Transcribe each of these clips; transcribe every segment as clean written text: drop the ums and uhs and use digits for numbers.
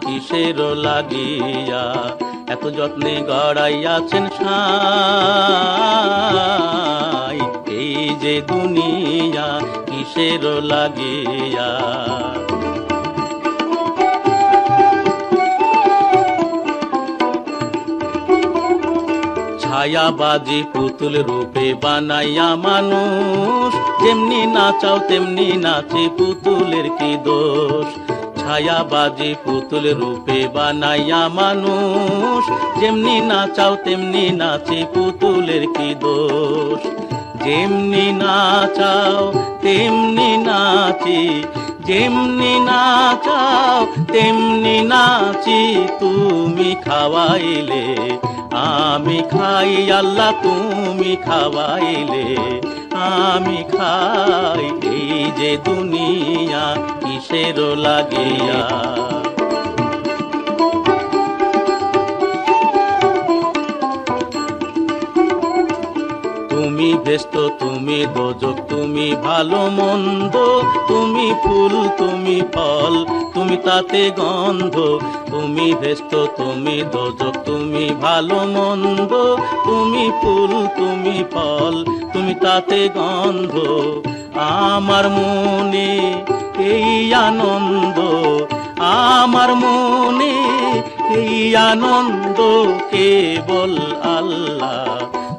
কিসের লাগিয়া, এত যত্নে গড়াইয়াছেন সাই। এই যে দুনিয়া কিসের লাগিয়া। ছায়াবাজি পুতুল রূপে বানাইয়া মানুষ, যেমনি নাচাও তেমনি নাচে, পুতুলের কি দোষ। ছায়াবাজি পুতুল রূপে বানাইয়া মানুষ, যেমনি নাচাও তেমনি নাচে, পুতুলের কি দোষ। যেমনি নাচাও তেমনি নাচি, যেমনি নাচাও তেমনি নাচি, তুমি খাওয়াইলে আমি খাই, আল্লাহ তুমি খাওয়াইলে আমি খাই। এই যে দুনিয়া কিসের লাগিয়া। তুমি ভেস্ত তুমি দোজক, তুমি ভালো মন্দ, তুমি ফুল তুমি ফল, তুমি তাতে গন্ধ। তুমি ভেস্ত তুমি দোজক, তুমি ভালো মন্দ, তুমি ফুল তুমি ফল, তুমি তাতে গন্ধ। আমার মনে এই আনন্দ, আমার মনে এই আনন্দ, কেবল আল্লাহ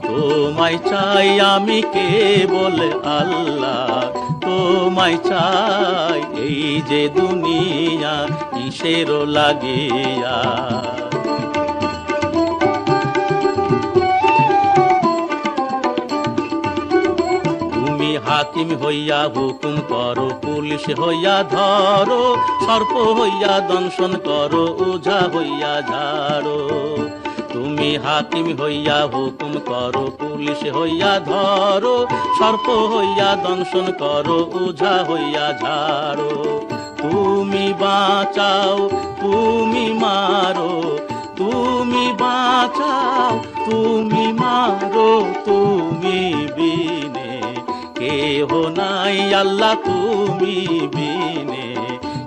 তোমায় চাই, আমি কেবল আল্লাহ তোমায় চাই। এই যে দুনিয়া কিসের লাগিয়া। তুমি হাকিম হইয়া হুকুম করো, পুলিশ হইয়া ধরো, সর্প হইয়া দংশন করো, ওঝা হইয়া ঝাড়ো। তুমি হাকিম হইয়া হুকুম করো, পুলিশ হইয়া ধরো, সর্প হইয়া দংশন করো, ওঝা হইয়া ঝাড়ো। তুমি বাঁচাও তুমি মারো, তুমি বাঁচাও তুমি মারো, তুমি বিনে কেহ নাই, আল্লাহ তুমি বিনে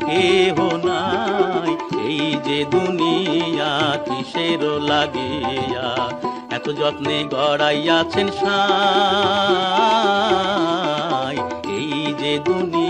কেহ নাই। এই যে দুনিয়া কিসের লাগিয়া, এত যত্নে গড়াইয়াছেন সাই। এই যে দুনিয়া